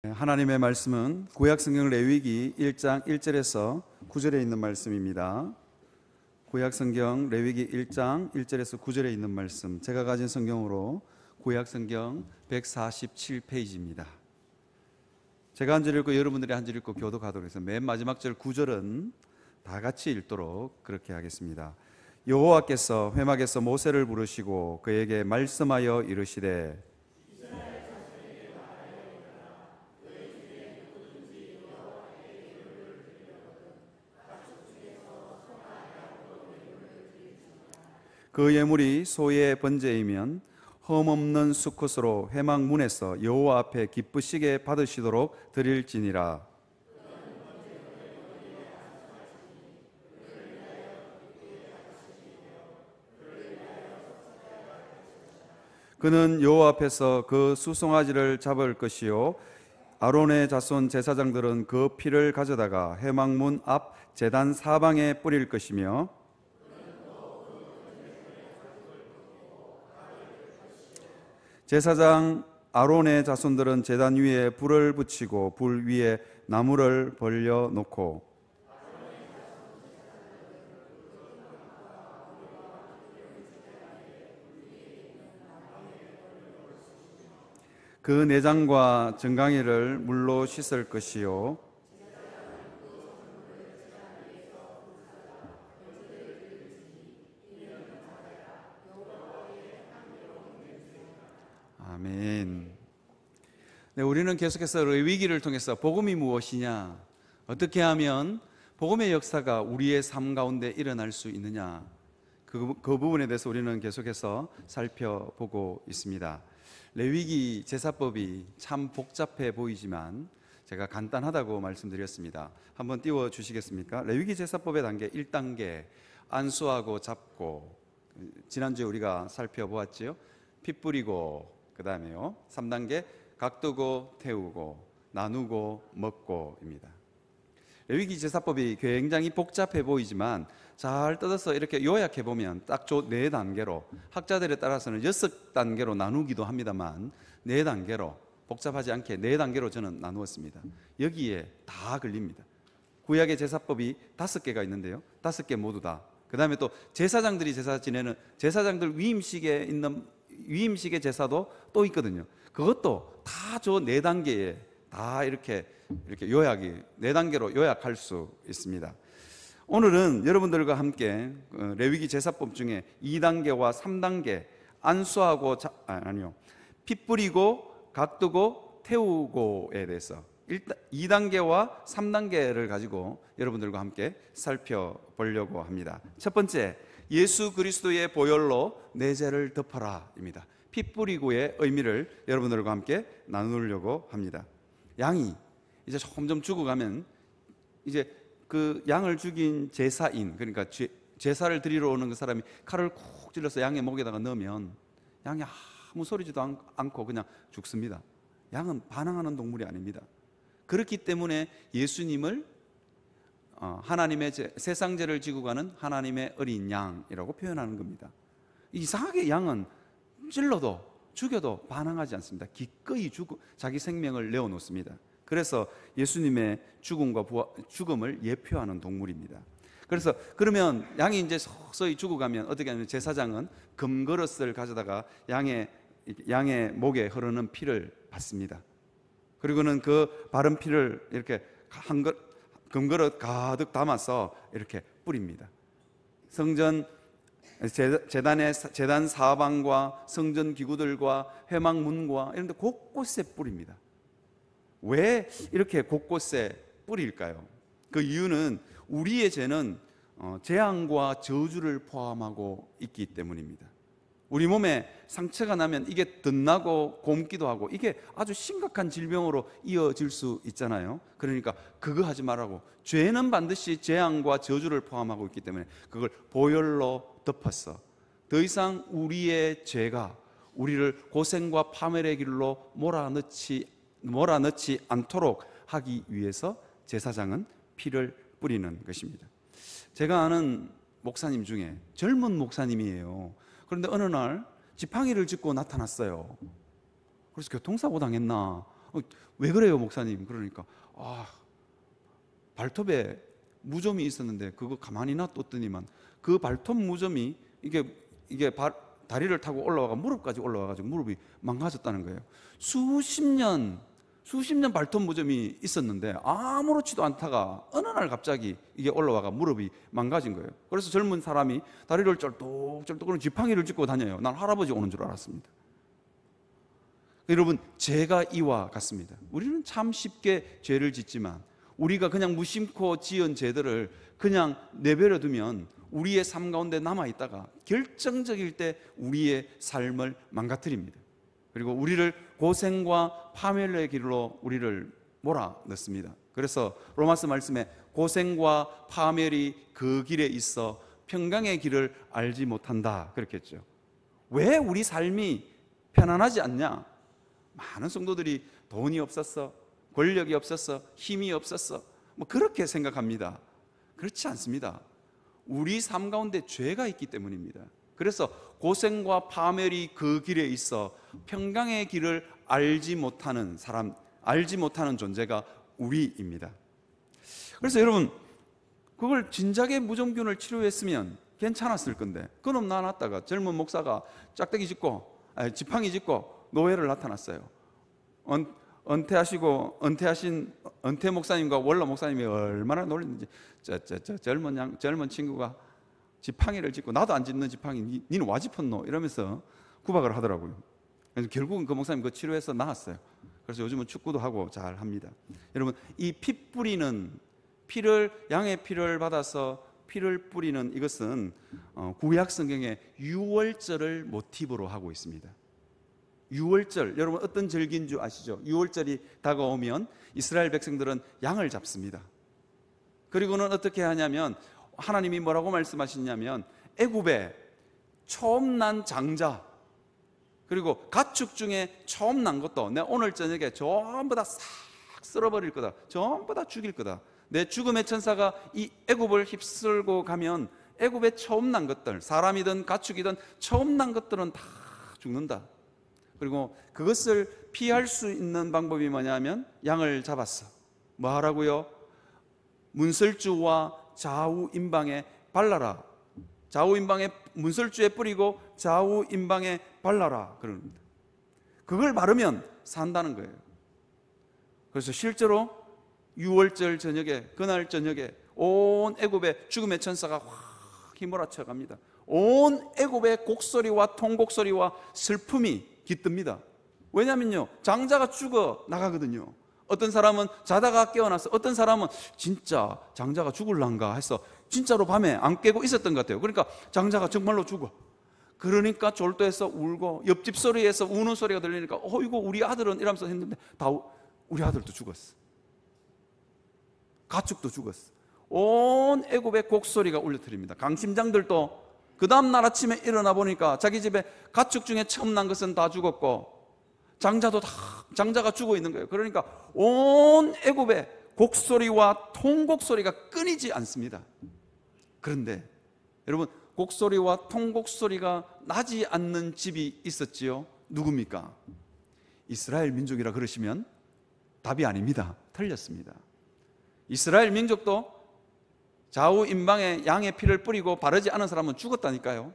하나님의 말씀은 구약성경 레위기 1장 1절에서 9절에 있는 말씀입니다. 구약성경 레위기 1장 1절에서 9절에 있는 말씀, 제가 가진 성경으로 구약성경 147페이지입니다. 제가 한 절 읽고 여러분들이 한 절 읽고 교독하도록 해서 맨 마지막 절 9절은 다 같이 읽도록 그렇게 하겠습니다. 여호와께서 회막에서 모세를 부르시고 그에게 말씀하여 이르시되 그 예물이 소의 번제이면 흠없는 수컷으로 회막 문에서 여호와 앞에 기쁘시게 받으시도록 드릴지니라. 그는 여호와 앞에서 그 수송아지를 잡을 것이요 아론의 자손 제사장들은 그 피를 가져다가 회막문 앞 제단 사방에 뿌릴 것이며 제사장 아론의 자손들은 제단 위에 불을 붙이고 불 위에 나무를 벌려 놓고 그 내장과 정강이를 물로 씻을 것이요 아멘. 네, 우리는 계속해서 레위기를 통해서 복음이 무엇이냐, 어떻게 하면 복음의 역사가 우리의 삶 가운데 일어날 수 있느냐, 그 부분에 대해서 우리는 계속해서 살펴보고 있습니다. 레위기 제사법이 참 복잡해 보이지만 제가 간단하다고 말씀드렸습니다. 한번 띄워주시겠습니까? 레위기 제사법의 단계 1단계 안수하고 잡고, 지난주에 우리가 살펴보았지요. 피 뿌리고, 그 다음에요 3단계 각두고 태우고 나누고 먹고입니다. 레위기 제사법이 굉장히 복잡해 보이지만 잘 뜯어서 이렇게 요약해 보면 딱 4단계로, 학자들에 따라서는 6단계로 나누기도 합니다만 4단계로, 복잡하지 않게 4단계로 저는 나누었습니다. 여기에 다 걸립니다. 구약의 제사법이 5개가 있는데요, 5개 모두 다. 그 다음에 또 제사장들이 제사 지내는 제사장들 위임식에 있는 위임식의 제사도 또 있거든요. 그것도 다 4단계에 다 이렇게 요약이 4단계로 요약할 수 있습니다. 오늘은 여러분들과 함께 레위기 제사법 중에 2단계와 3단계 안수하고 피 뿌리고 각두고 태우고에 대해서 2단계와 3단계를 가지고 여러분들과 함께 살펴보려고 합니다. 첫 번째, 예수 그리스도의 보혈로 내 죄를 덮어라입니다. 피 뿌리고의 의미를 여러분들과 함께 나누려고 합니다. 양이 이제 점점 죽어가면 이제 그 양을 죽인 제사인, 그러니까 제사를 드리러 오는 그 사람이 칼을 콕 찔러서 양의 목에다가 넣으면 양이 아무 소리지도 않고 그냥 죽습니다. 양은 반항하는 동물이 아닙니다. 그렇기 때문에 예수님을 하나님의 세상 죄를 지고 가는 하나님의 어린 양이라고 표현하는 겁니다. 이상하게 양은 찔러도 죽여도 반항하지 않습니다. 기꺼이 자기 생명을 내어놓습니다. 그래서 예수님의 죽음을 예표하는 동물입니다. 그래서 그러면 양이 이제 서서히 죽어가면 어떻게 하냐면 제사장은 금그릇을 가져다가 양의 목에 흐르는 피를 받습니다. 그리고는 그 바른 피를 이렇게 금그릇 가득 담아서 이렇게 뿌립니다. 성전 제단 사방과 성전 기구들과 회막문과 이런 데 곳곳에 뿌립니다. 왜 이렇게 곳곳에 뿌릴까요? 그 이유는 우리의 죄는 재앙과 저주를 포함하고 있기 때문입니다. 우리 몸에 상처가 나면 이게 덧나고 곪기도 하고 이게 아주 심각한 질병으로 이어질 수 있잖아요. 그러니까 그거 하지 말라고. 죄는 반드시 재앙과 저주를 포함하고 있기 때문에 그걸 보혈로 덮었어. 더 이상 우리의 죄가 우리를 고생과 파멸의 길로 몰아넣지 않도록 하기 위해서 제사장은 피를 뿌리는 것입니다. 제가 아는 목사님 중에 젊은 목사님이에요. 그런데 어느 날 지팡이를 짚고 나타났어요. 그래서 교통사고 당했나 왜 그래요 목사님? 그러니까 발톱에 무좀이 있었는데 그거 가만히 놔뒀더니만 그 발톱 무좀이 이게 다리를 타고 올라와가 무릎까지 올라와가지고 무릎이 망가졌다는 거예요. 수십 년 발톱 무좀이 있었는데 아무렇지도 않다가 어느 날 갑자기 이게 올라와가 무릎이 망가진 거예요. 그래서 젊은 사람이 다리를 쩔뚝쩔뚝 지팡이를 짚고 다녀요. 난 할아버지 오는 줄 알았습니다. 여러분, 죄가 이와 같습니다. 우리는 참 쉽게 죄를 짓지만 우리가 그냥 무심코 지은 죄들을 그냥 내버려 두면 우리의 삶 가운데 남아있다가 결정적일 때 우리의 삶을 망가뜨립니다. 그리고 우리를 고생과 파멸의 길로 우리를 몰아넣습니다. 그래서 로마서 말씀에 고생과 파멸이 그 길에 있어 평강의 길을 알지 못한다 그렇게 했죠. 왜 우리 삶이 편안하지 않냐? 많은 성도들이 돈이 없었어, 권력이 없었어, 힘이 없었어, 뭐 그렇게 생각합니다. 그렇지 않습니다. 우리 삶 가운데 죄가 있기 때문입니다. 그래서 고생과 파멸이 그 길에 있어 평강의 길을 알지 못하는 사람, 알지 못하는 존재가 우리입니다. 그래서 여러분, 그걸 진작에 무좀균을 치료했으면 괜찮았을 건데 그놈 나놨다가 젊은 목사가 짝대기 짚고 지팡이 짚고 노예를 나타났어요. 은퇴하신 은퇴 목사님과 원로 목사님이 얼마나 놀랐는지 젊은 친구가 지팡이를 짚고 나도 안 짚는 지팡이 니는 와 짚었노 이러면서 구박을 하더라고요. 그래서 결국은 그 목사님 그 치료해서 나았어요. 그래서 요즘은 축구도 하고 잘 합니다. 여러분, 이 양의 피를 받아서 피를 뿌리는 이것은 구약 성경의 유월절을 모티브로 하고 있습니다. 유월절, 여러분 어떤 절기인 줄 아시죠? 유월절이 다가오면 이스라엘 백성들은 양을 잡습니다. 그리고는 어떻게 하냐면 하나님이 뭐라고 말씀하시냐면 애굽에 처음 난 장자 그리고 가축 중에 처음 난 것도 내 오늘 저녁에 전부 다 싹 쓸어버릴 거다. 전부 다 죽일 거다. 내 죽음의 천사가 이 애굽을 휩쓸고 가면 애굽에 처음 난 것들, 사람이든 가축이든 처음 난 것들은 다 죽는다. 그리고 그것을 피할 수 있는 방법이 뭐냐면 양을 잡았어. 뭐 하라고요? 문설주와 좌우 임방에 발라라. 좌우 임방에 문설주에 뿌리고 좌우 임방에 발라라 그럽니다. 그걸 바르면 산다는 거예요. 그래서 실제로 6월절 저녁에, 그날 저녁에 온 애굽의 죽음의 천사가 확 휘몰아쳐 갑니다. 온 애굽의 곡소리와 통곡소리와 슬픔이 깃듭니다. 왜냐면요, 장자가 죽어 나가거든요. 어떤 사람은 자다가 깨어났어. 어떤 사람은 진짜 장자가 죽을란가 해서 진짜로 밤에 안 깨고 있었던 것 같아요. 그러니까 장자가 정말로 죽어. 그러니까 졸도해서 울고 옆집 소리에서 우는 소리가 들리니까 이거 우리 아들은 이러면서 했는데 우리 아들도 죽었어. 가축도 죽었어. 온 애굽의 곡소리가 울려트립니다. 강심장들도 그 다음 날 아침에 일어나 보니까 자기 집에 가축 중에 처음 난 것은 다 죽었고 장자가 죽어 있는 거예요. 그러니까 온 애굽의 곡소리와 통곡소리가 끊이지 않습니다. 그런데 여러분, 곡소리와 통곡소리가 나지 않는 집이 있었지요. 누굽니까? 이스라엘 민족이라 그러시면 답이 아닙니다. 틀렸습니다. 이스라엘 민족도 좌우 임방에 양의 피를 뿌리고 바르지 않은 사람은 죽었다니까요.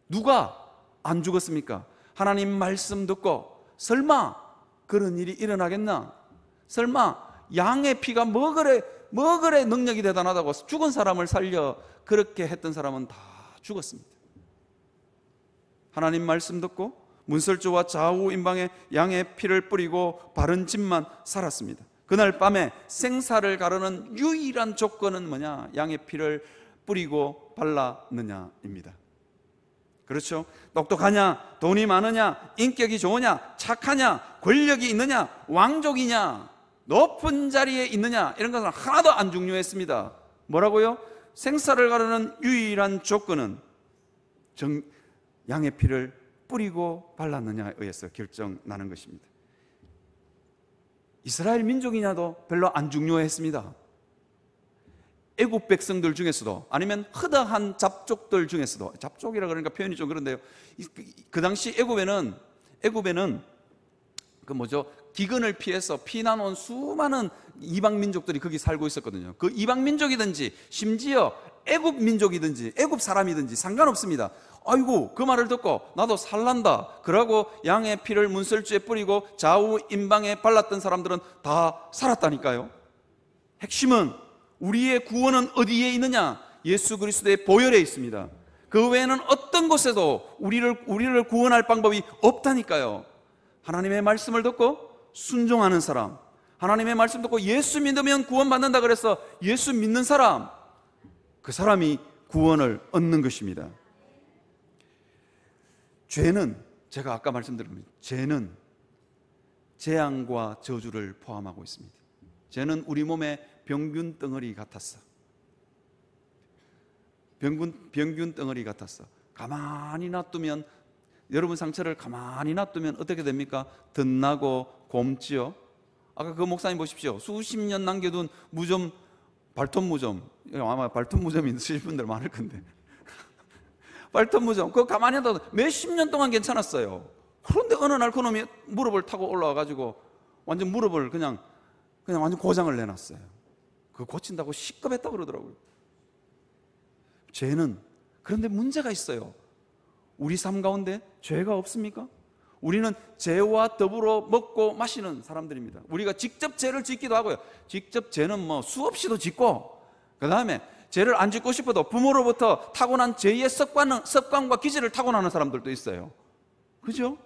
누가 안 죽었습니까? 하나님 말씀 듣고 설마 그런 일이 일어나겠나? 설마 양의 피가 뭐 그래 능력이 대단하다고 죽은 사람을 살려 그렇게 했던 사람은 다 죽었습니다. 하나님 말씀 듣고 문설주와 좌우 임방에 양의 피를 뿌리고 바른 집만 살았습니다. 그날 밤에 생사를 가르는 유일한 조건은 뭐냐? 양의 피를 뿌리고 발랐느냐입니다. 그렇죠? 똑똑하냐? 돈이 많으냐? 인격이 좋으냐? 착하냐? 권력이 있느냐? 왕족이냐? 높은 자리에 있느냐? 이런 것은 하나도 안 중요했습니다. 뭐라고요? 생사를 가르는 유일한 조건은 양의 피를 뿌리고 발랐느냐에 의해서 결정나는 것입니다. 이스라엘 민족이냐도 별로 안 중요했습니다. 애굽 백성들 중에서도 아니면 허다한 잡족들 중에서도, 잡족이라 그러니까 표현이 좀 그런데요, 그 당시 애굽에는 기근을 피해서 피난 온 수많은 이방 민족들이 거기 살고 있었거든요. 그 이방 민족이든지 심지어 애굽 민족이든지 애굽 사람이든지 상관없습니다. 아이고 그 말을 듣고 나도 살란다 그러고 양의 피를 문설주에 뿌리고 좌우 임방에 발랐던 사람들은 다 살았다니까요. 핵심은 우리의 구원은 어디에 있느냐? 예수 그리스도의 보혈에 있습니다. 그 외에는 어떤 곳에도 우리를 구원할 방법이 없다니까요. 하나님의 말씀을 듣고 순종하는 사람, 하나님의 말씀 듣고 예수 믿으면 구원받는다 그래서 예수 믿는 사람, 그 사람이 구원을 얻는 것입니다. 죄는, 제가 아까 말씀드린 죄는 재앙과 저주를 포함하고 있습니다. 죄는 우리 몸의 병균 덩어리 같았어. 병균 덩어리 같았어. 가만히 놔두면, 여러분 상처를 가만히 놔두면 어떻게 됩니까? 덧나고 곪지요. 아까 그 목사님 보십시오. 수십 년 남겨둔 무좀, 발톱 무좀, 아마 발톱 무좀이 있으실 분들 많을 건데 발톱 무좀, 그거 가만히 놔둬도 몇십 년 동안 괜찮았어요. 그런데 어느 날 그놈이 무릎을 타고 올라와가지고 완전 무릎을 그냥 완전 고장을 내놨어요. 그거 고친다고 시급했다고 그러더라고요. 죄는, 그런데 문제가 있어요. 우리 삶 가운데 죄가 없습니까? 우리는 죄와 더불어 먹고 마시는 사람들입니다. 우리가 직접 죄를 짓기도 하고요. 직접 죄는 뭐 수없이도 짓고, 그 다음에 죄를 안 짓고 싶어도 부모로부터 타고난 죄의 습관과 기질을 타고나는 사람들도 있어요. 그죠?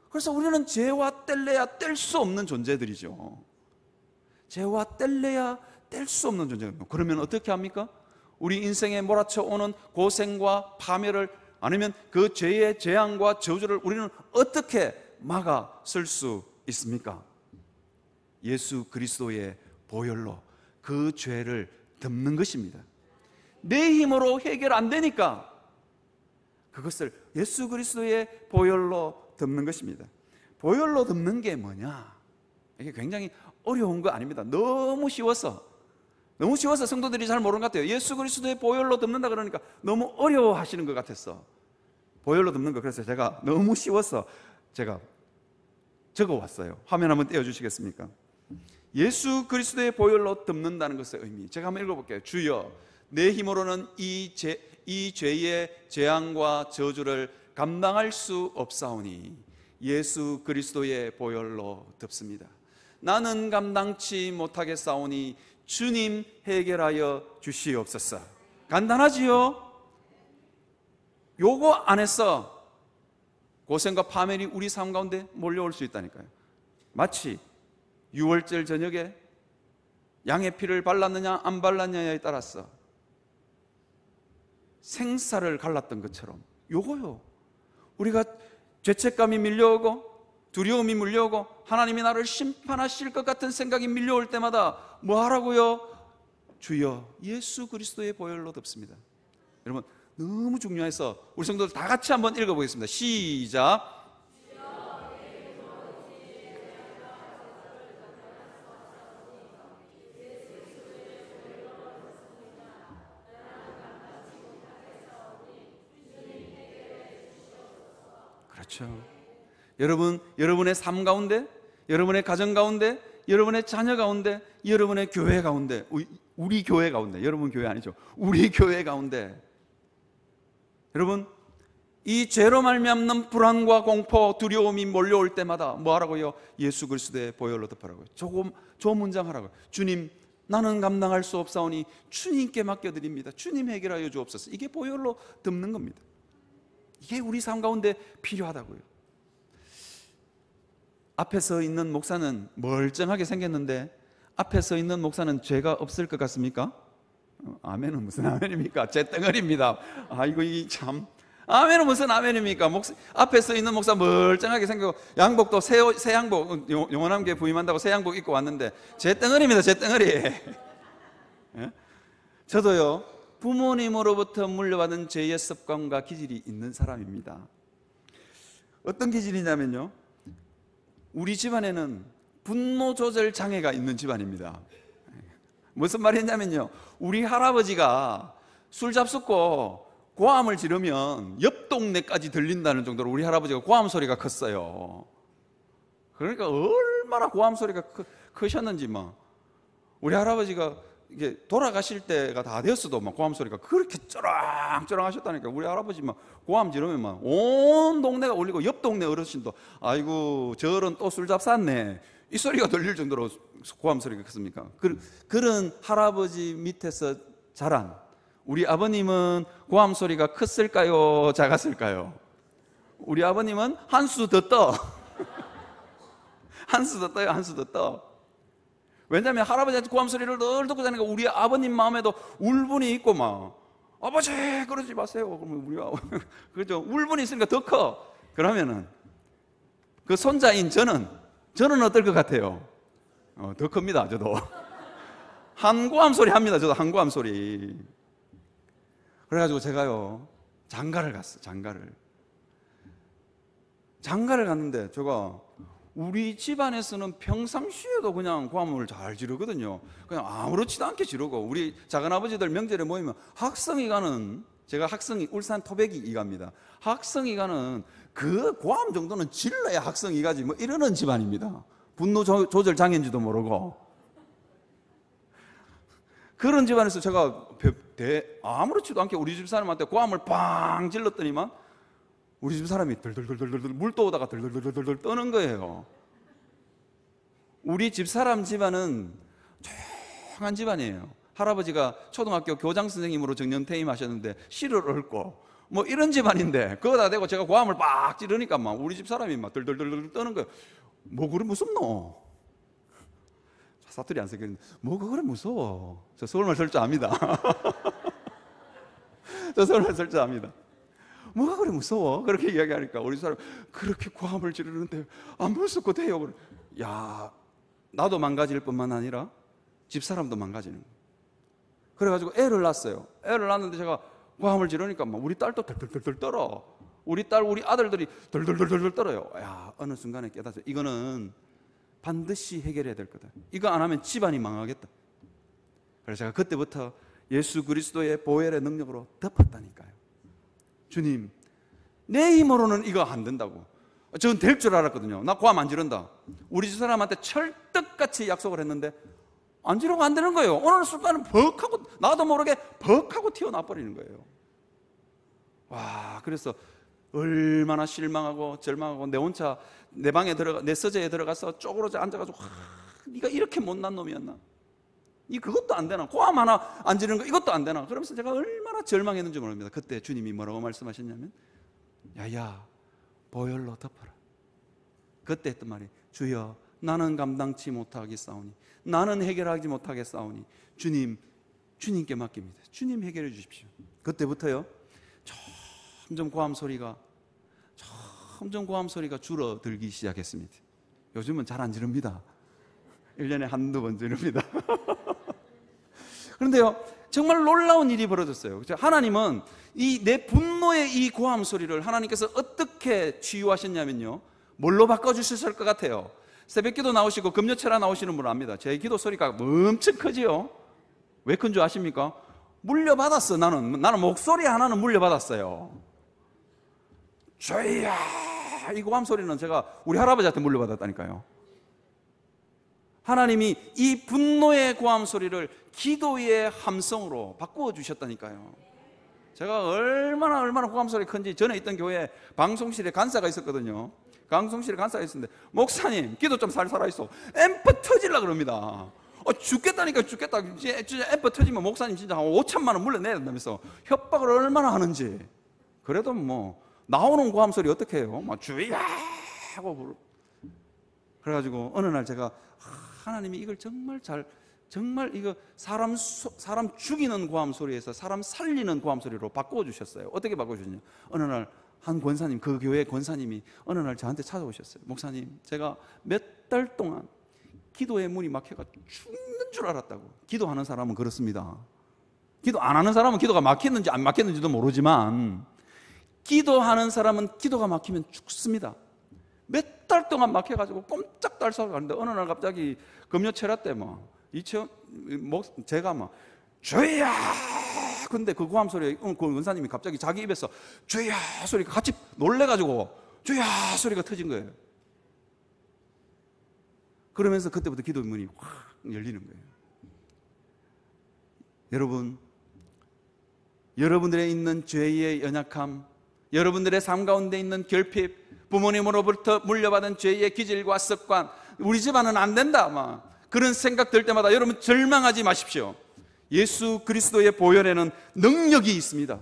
그래서 우리는 죄와 뗄래야 뗄 수 없는 존재들이죠. 죄와 뗄래야 뗄 수 없는 존재입니다. 그러면 어떻게 합니까? 우리 인생에 몰아쳐 오는 고생과 파멸을, 아니면 그 죄의 재앙과 저주를 우리는 어떻게 막아설 수 있습니까? 예수 그리스도의 보혈로 그 죄를 덮는 것입니다. 내 힘으로 해결 안 되니까 그것을 예수 그리스도의 보혈로 덮는 것입니다. 보혈로 덮는 게 뭐냐? 이게 굉장히 어려운 거 아닙니다. 너무 쉬워서 성도들이 잘 모르는 것 같아요. 예수 그리스도의 보혈로 덮는다 그러니까 너무 어려워하시는 것 같았어. 보혈로 덮는 거, 그래서 제가 너무 쉬워서 제가 적어왔어요. 화면 한번 띄워주시겠습니까? 예수 그리스도의 보혈로 덮는다는 것의 의미, 제가 한번 읽어볼게요. 주여, 내 힘으로는 이 죄의 재앙과 저주를 감당할 수 없사오니 예수 그리스도의 보혈로 덮습니다. 나는 감당치 못하겠사오니 주님 해결하여 주시옵소서. 간단하지요? 요거 안에서 고생과 파멸이 우리 삶 가운데 몰려올 수 있다니까요. 마치 유월절 저녁에 양의 피를 발랐느냐 안 발랐느냐에 따라서 생사를 갈랐던 것처럼 요거요. 우리가 죄책감이 밀려오고 두려움이 밀려오고 하나님이 나를 심판하실 것 같은 생각이 밀려올 때마다 뭐 하라고요? 주여 예수 그리스도의 보혈로 덮습니다. 여러분 너무 중요해서 우리 성도들 다 같이 한번 읽어보겠습니다. 시작. 그렇죠. 여러분의 삶 가운데, 여러분의 가정 가운데, 여러분의 자녀 가운데, 여러분의 교회 가운데, 우리 교회 가운데, 여러분 교회 아니죠, 우리 교회 가운데, 여러분 이 죄로 말미암는 불안과 공포, 두려움이 몰려올 때마다 뭐 하라고요? 예수 그리스도의 보혈로 덮으라고요. 저 문장 하라고요. 주님, 나는 감당할 수 없사오니 주님께 맡겨드립니다. 주님 해결하여 주옵소서. 이게 보혈로 덮는 겁니다. 이게 우리 삶 가운데 필요하다고요. 앞에 서 있는 목사는 멀쩡하게 생겼는데 앞에 서 있는 목사는 죄가 없을 것 같습니까? 아멘은 무슨 아멘입니까? 잿덩어리입니다. 아이고 이 참, 아멘은 무슨 아멘입니까? 앞에 서 있는 목사 멀쩡하게 생기고 양복도 새 양복, 영원함께 부임한다고 새 양복 입고 왔는데 잿덩어리입니다. 잿덩어리. 예? 저도요 부모님으로부터 물려받은 죄의 습관과 기질이 있는 사람입니다. 어떤 기질이냐면요, 우리 집안에는 분노 조절 장애가 있는 집안입니다. 무슨 말이냐면요, 우리 할아버지가 술 잡숫고 고함을 지르면 옆 동네까지 들린다는 정도로 우리 할아버지가 고함 소리가 컸어요. 그러니까 얼마나 고함 소리가 크셨는지 막 우리 할아버지가 이게 돌아가실 때가 다 되었어도 막 고함 소리가 그렇게 쩌랑쩌랑 하셨다니까. 우리 할아버지 막 고함 지르면 막 온 동네가 울리고 옆 동네 어르신도 아이고 저런 또 술 잡쌌네 이 소리가 들릴 정도로 고함 소리가 컸습니까? 그런 할아버지 밑에서 자란 우리 아버님은 고함 소리가 컸을까요? 작았을까요? 우리 아버님은 한 수 더 떠. 한 수 더 떠요. 한 수 더 떠. 왜냐하면 할아버지한테 고함 소리를 늘 듣고 자니까 우리 아버님 마음에도 울분이 있고 막 아버지 그러지 마세요. 그러면 우리 그죠? 울분이 있으니까 더 커. 그러면은 그 손자인 저는 어떨 것 같아요? 더 큽니다. 저도 한고함 소리 합니다. 저도 한고함 소리. 그래가지고 제가요 장가를 갔어. 장가를 갔는데 제가 우리 집안에서는 평상시에도 그냥 고함을 잘 지르거든요. 그냥 아무렇지도 않게 지르고 우리 작은아버지들 명절에 모이면 학성이가는 제가 학성이 울산 토백이 이가입니다. 학성이가는 그 고함 정도는 질러야 학성이가지 뭐 이러는 집안입니다. 분노 조절 장애인지도 모르고 그런 집안에서 제가 아무렇지도 않게 우리 집 사람한테 고함을 빵 질렀더니만 우리 집 사람이 덜덜덜덜덜 물 떠오다가 덜덜덜덜덜 떠는 거예요. 우리 집 사람 집안은 조용한 집안이에요. 할아버지가 초등학교 교장 선생님으로 정년 퇴임하셨는데 시를 읊고 뭐 이런 집안인데 그거다 대고 제가 고함을 빡 지르니까 막 우리 집 사람이 막 덜덜덜덜 떠는 거예요. 뭐 그래 무섭노? 사투리 안 쓰겠는데 뭐 그래 무서워? 저 서울말 쓸 줄 압니다. 저 서울말 쓸 줄 압니다. 뭐가 그래 무서워? 그렇게 이야기하니까 우리 사람 그렇게 고함을 지르는데 안 무섭고 돼요. 야, 나도 망가질 뿐만 아니라 집사람도 망가지는 거예요. 그래가지고 애를 낳았어요. 애를 낳았는데 제가 고함을 지르니까 막 우리 딸도 덜덜덜덜 떨어. 우리 딸, 우리 아들들이 덜덜덜덜 떨어요. 야, 어느 순간에 깨닫죠. 이거는 반드시 해결해야 될 거다. 이거 안 하면 집안이 망하겠다. 그래서 제가 그때부터 예수 그리스도의 보혈의 능력으로 덮었다니까요. 주님, 내 힘으로는 이거 안 된다고. 저는 될 줄 알았거든요. 나 고함 안 지른다. 우리 집 사람한테 철떡같이 약속을 했는데 안 지르고 안 되는 거예요. 어느 순간은 벅하고 나도 모르게 벅하고 튀어나와 버리는 거예요. 와, 그래서 얼마나 실망하고 절망하고 내 혼자 내 방에 들어가 내 서재에 들어가서 쪼그러져 앉아가지고 네가 이렇게 못난 놈이었나? 이 그것도 안 되나? 고함 하나 안 지르는 거 이것도 안 되나? 그러면서 제가 얼마나 절망했는지 모릅니다. 그때 주님이 뭐라고 말씀하셨냐면 야야 보혈로 덮어라. 그때 했던 말이 주여 나는 감당치 못하겠사오니 나는 해결하지 못하겠사오니 주님께 맡깁니다. 주님 해결해 주십시오. 그때부터요 점점 고함 소리가 줄어들기 시작했습니다. 요즘은 잘 안 지릅니다. 1년에 한두 번 지릅니다. 그런데요 정말 놀라운 일이 벌어졌어요. 하나님은 이 내 분노의 이 고함 소리를 하나님께서 어떻게 치유하셨냐면요 뭘로 바꿔주셨을 것 같아요? 새벽기도 나오시고 금요철야 나오시는 분은 압니다. 제 기도 소리가 엄청 크지요. 왜 큰 줄 아십니까? 물려받았어. 나는 목소리 하나는 물려받았어요. 주야 이 고함 소리는 제가 우리 할아버지한테 물려받았다니까요. 하나님이 이 분노의 고함 소리를 기도의 함성으로 바꾸어 주셨다니까요. 제가 얼마나 고함 소리 큰지 전에 있던 교회에 방송실에 간사가 있었거든요. 방송실에 간사가 있었는데 목사님 기도 좀 살아있어. 앰프 터질라 그럽니다. 죽겠다니까 죽겠다. 진짜 앰프 터지면 목사님 진짜 한 5천만 원 물려내야 된다면서 협박을 얼마나 하는지. 그래도 뭐 나오는 고함 소리 어떻게 해요? 막 주야 하고 부르. 그래가지고 어느 날 제가 하나님이 이걸 정말 이거 사람 죽이는 고함 소리에서 사람 살리는 고함 소리로 바꿔 주셨어요. 어떻게 바꿔 주셨냐? 어느 날 한 권사님, 그 교회 권사님이 어느 날 저한테 찾아오셨어요. 목사님, 제가 몇 달 동안 기도의 문이 막혀가 죽는 줄 알았다고. 기도하는 사람은 그렇습니다. 기도 안 하는 사람은 기도가 막혔는지 안 막혔는지도 모르지만 기도하는 사람은 기도가 막히면 죽습니다. 몇 달 동안 막혀가지고 꼼짝도 할 가는데 어느 날 갑자기 금요철야 때 제가 주야 근데 그 고함 소리에 그 원사님이 갑자기 자기 입에서 주야 소리가 같이 놀래가지고 주야 소리가 터진 거예요. 그러면서 그때부터 기도 문이 확 열리는 거예요. 여러분, 여러분들의 있는 죄의 연약함, 여러분들의 삶 가운데 있는 결핍, 부모님으로부터 물려받은 죄의 기질과 습관, 우리 집안은 안 된다, 막 그런 생각 들 때마다 여러분 절망하지 마십시오. 예수 그리스도의 보혈에는 능력이 있습니다.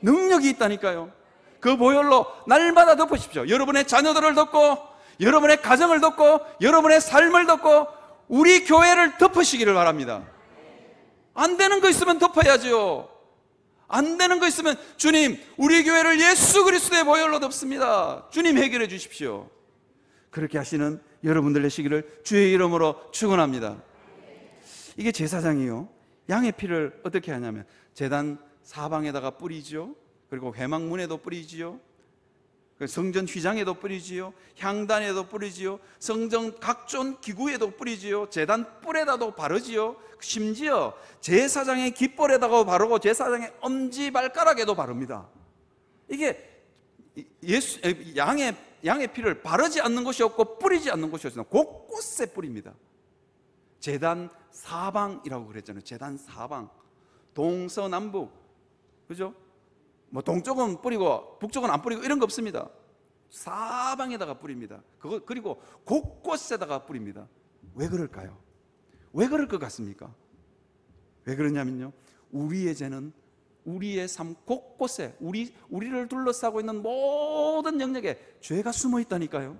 능력이 있다니까요. 그 보혈로 날마다 덮으십시오. 여러분의 자녀들을 덮고, 여러분의 가정을 덮고, 여러분의 삶을 덮고, 우리 교회를 덮으시기를 바랍니다. 안 되는 거 있으면 덮어야죠. 안 되는 거 있으면 주님, 우리 교회를 예수 그리스도의 보혈로 덮습니다. 주님 해결해 주십시오. 그렇게 하시는 여러분들 되시기를 주의 이름으로 축원합니다. 이게 제사장이요, 양의 피를 어떻게 하냐면 제단 사방에다가 뿌리지요. 그리고 회막문에도 뿌리지요. 성전 휘장에도 뿌리지요. 향단에도 뿌리지요. 성전 각종 기구에도 뿌리지요. 제단 뿔에다도 바르지요. 심지어 제사장의 깃볼에다가 바르고 제사장의 엄지발가락에도 바릅니다. 이게 양의 피를 바르지 않는 곳이 없고 뿌리지 않는 곳이 없습니다. 곳곳에 뿌립니다. 제단 사방이라고 그랬잖아요. 제단 사방, 동서남북, 그죠? 뭐 동쪽은 뿌리고 북쪽은 안 뿌리고 이런 거 없습니다. 사방에다가 뿌립니다. 그리고 곳곳에다가 뿌립니다. 왜 그럴까요? 왜 그럴 것 같습니까? 왜 그러냐면요, 우리의 죄는 우리의 삶 곳곳에, 우리를 둘러싸고 있는 모든 영역에 죄가 숨어 있다니까요.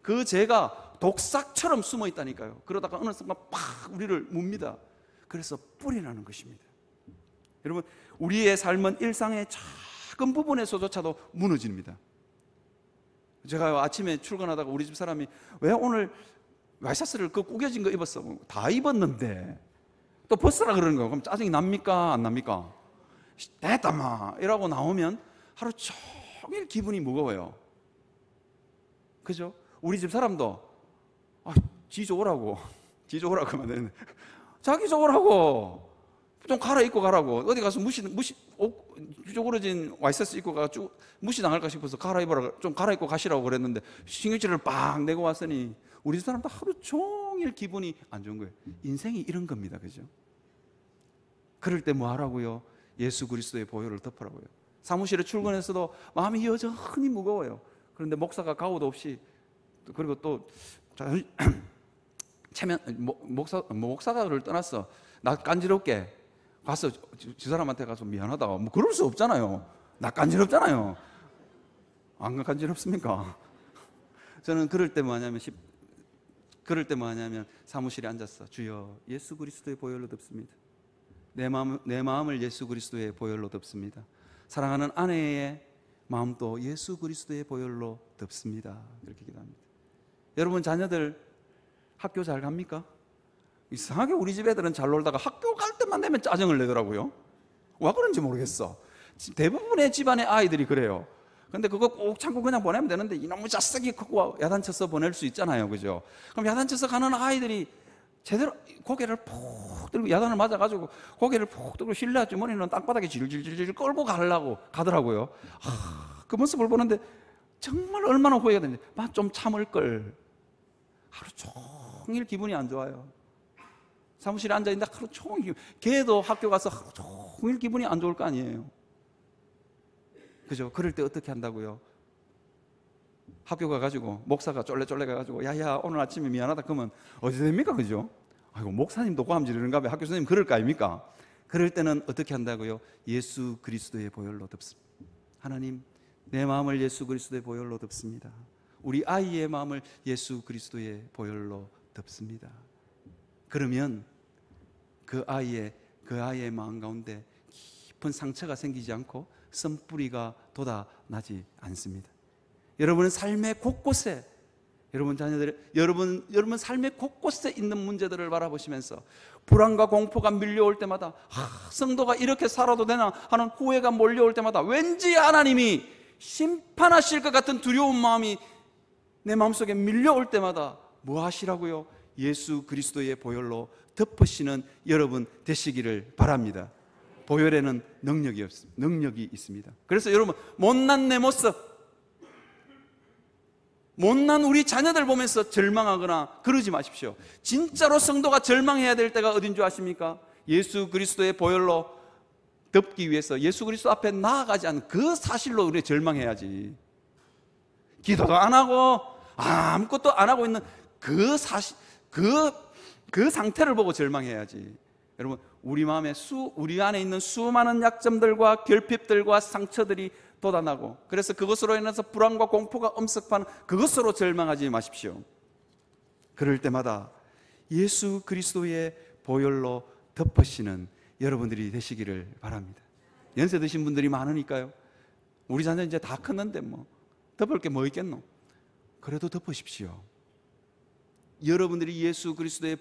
그 죄가 독삭처럼 숨어 있다니까요. 그러다가 어느 순간 팍 우리를 뭅니다. 그래서 뿌리라는 것입니다. 여러분, 우리의 삶은 일상의 작은 부분에서조차도 무너집니다. 제가 아침에 출근하다가 우리 집 사람이 왜 오늘 와이셔츠를 그 구겨진 거 입었어? 다 입었는데 또 벗으라 그러는 거예요. 그럼 짜증이 납니까? 안 납니까? 됐다 마 이라고 나오면 하루 종일 기분이 무거워요. 그죠? 우리 집 사람도 지 좋으라고 하면 되는데 자기 좋으라고 좀 갈아입고 가라고, 어디 가서 쭈그러진 와이셔츠 입고 가서 무시당할까 싶어서 좀 갈아입고 가시라고 그랬는데 신경질을 빡 내고 왔으니 우리 집 사람도 하루 종일 기분이 안 좋은 거예요. 인생이 이런 겁니다. 그죠? 그럴 때 뭐 하라고요? 예수 그리스도의 보혈을 덮으라고요. 사무실에 출근해서도 마음이 여전히 무거워요. 그런데 목사가 가오도 없이, 그리고 또 목사가를 떠났어. 나 간지럽게 가서 저 사람한테 가서 미안하다가 뭐 그럴 수 없잖아요. 나 간지럽잖아요. 안 간지럽습니까? 저는 그럴 때 뭐하냐면 사무실에 앉았어. 주여, 예수 그리스도의 보혈로 덮습니다. 내 마음을 예수 그리스도의 보혈로 덮습니다. 사랑하는 아내의 마음도 예수 그리스도의 보혈로 덮습니다. 그렇게 기도합니다. 여러분 자녀들 학교 잘 갑니까? 이상하게 우리 집 애들은 잘 놀다가 학교 갈 때만 되면 짜증을 내더라고요. 왜 그런지 모르겠어. 대부분의 집안의 아이들이 그래요. 근데 그거 꼭 참고 그냥 보내면 되는데 이놈의 자식이 크고 야단쳐서 보낼 수 있잖아요. 그죠? 그럼 야단쳐서 가는 아이들이 제대로 고개를 푹 들고, 야단을 맞아가지고 고개를 푹 들고 실내 주머니는 땅바닥에 질질질질 끌고 가더라고요. 그 모습을 보는데 정말 얼마나 후회가 되는지, 좀 참을 걸. 하루 종일 기분이 안 좋아요. 사무실에 앉아있는데 하루 종일, 걔도 학교 가서 하루 종일 기분이 안 좋을 거 아니에요. 그죠? 그럴 때 어떻게 한다고요? 학교 가가지고 목사가 쫄래쫄래 가가지고 야야 오늘 아침에 미안하다 그러면 어디 됩니까? 그죠? 아이고 목사님도 고함 지르는가 봐. 학교 선생님 그럴 거 아닙니까? 그럴 때는 어떻게 한다고요? 예수 그리스도의 보혈로 덮습니다. 하나님, 내 마음을 예수 그리스도의 보혈로 덮습니다. 우리 아이의 마음을 예수 그리스도의 보혈로 덮습니다. 그러면 그 아이의 마음 가운데 깊은 상처가 생기지 않고 쓴뿌리가 돋아나지 않습니다. 여러분은 삶의 곳곳에, 여러분 자녀들, 여러분 삶의 곳곳에 있는 문제들을 바라보시면서 불안과 공포가 밀려올 때마다 성도가 이렇게 살아도 되나 하는 후회가 몰려올 때마다 왠지 하나님이 심판하실 것 같은 두려운 마음이 내 마음속에 밀려올 때마다 뭐 하시라고요? 예수 그리스도의 보혈로 덮으시는 여러분 되시기를 바랍니다. 보혈에는 능력이 있습니다. 그래서 여러분, 못난 내 모습, 못난 우리 자녀들 보면서 절망하거나 그러지 마십시오. 진짜로 성도가 절망해야 될 때가 어딘 줄 아십니까? 예수 그리스도의 보혈로 덮기 위해서 예수 그리스도 앞에 나아가지 않는 그 사실로 우리가 절망해야지. 기도도 안 하고 아무것도 안 하고 있는 그 사실, 그 상태를 보고 절망해야지. 여러분, 우리 안에 있는 수많은 약점들과 결핍들과 상처들이 돋아나고, 그래서 그것으로 인해서 불안과 공포가 엄습하는 그것으로 절망하지 마십시오. 그럴 때마다 예수 그리스도의 보혈로 덮으시는 여러분들이 되시기를 바랍니다. 연세 드신 분들이 많으니까요. 우리 자녀 이제 다 컸는데 뭐 덮을 게 뭐 있겠노? 그래도 덮으십시오. 여러분들이 예수 그리스도의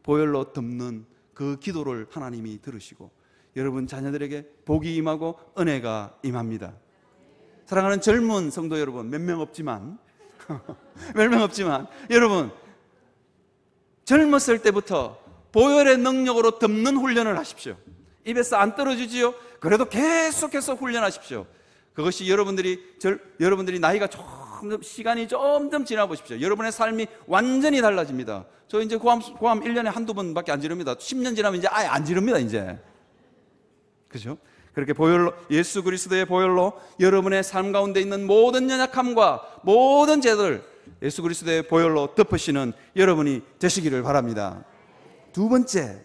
보혈로 덮는 그 기도를 하나님이 들으시고 여러분 자녀들에게 복이 임하고 은혜가 임합니다. 사랑하는 젊은 성도 여러분, 몇 명 없지만 여러분, 젊었을 때부터 보혈의 능력으로 덮는 훈련을 하십시오. 입에서 안 떨어지지요? 그래도 계속해서 훈련하십시오. 그것이 여러분들이 나이가 시간이 점점 지나 보십시오. 여러분의 삶이 완전히 달라집니다. 저 이제 고함 1년에 한두 번밖에 안 지릅니다. 10년 지나면 이제 아예 안 지릅니다, 이제. 그죠? 그렇게 예수 그리스도의 보혈로 여러분의 삶 가운데 있는 모든 연약함과 모든 죄들 예수 그리스도의 보혈로 덮으시는 여러분이 되시기를 바랍니다. 두 번째,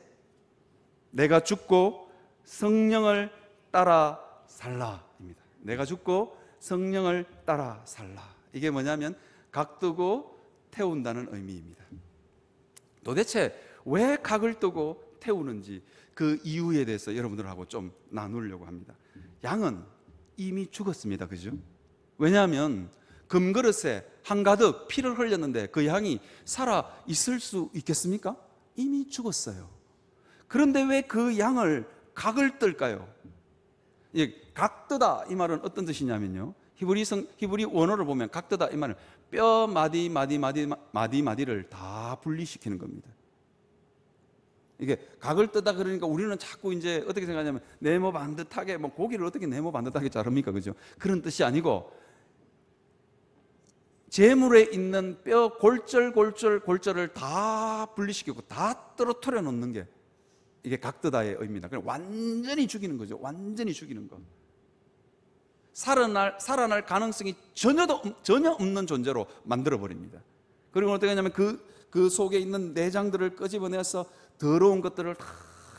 내가 죽고 성령을 따라 살라입니다. 내가 죽고 성령을 따라 살라. 이게 뭐냐면 각뜨고 태운다는 의미입니다. 도대체 왜 각을 뜨고 태우는지 그 이유에 대해서 여러분들하고 좀 나누려고 합니다. 양은 이미 죽었습니다. 그죠? 왜냐하면 금그릇에 한가득 피를 흘렸는데 그 양이 살아 있을 수 있겠습니까? 이미 죽었어요. 그런데 왜 그 양을 각을 뜰까요? 각뜨다 이 말은 어떤 뜻이냐면요, 히브리 원어를 보면 각뜨다 이 말은 뼈 마디를 다 분리시키는 겁니다. 이게 각을 뜨다 그러니까 우리는 자꾸 이제 어떻게 생각하냐면 네모 반듯하게 뭐 고기를 어떻게 네모 반듯하게 자릅니까? 그죠? 그런 뜻이 아니고 재물에 있는 뼈 골절을 다 분리시키고 다 떨어뜨려 놓는 게 이게 각뜨다의 의미입니다. 그냥 완전히 죽이는 거죠. 완전히 죽이는 거. 살아날 가능성이 전혀 없는 존재로 만들어 버립니다. 그리고 어떻게 하냐면 그 속에 있는 내장들을 끄집어내서 더러운 것들을 다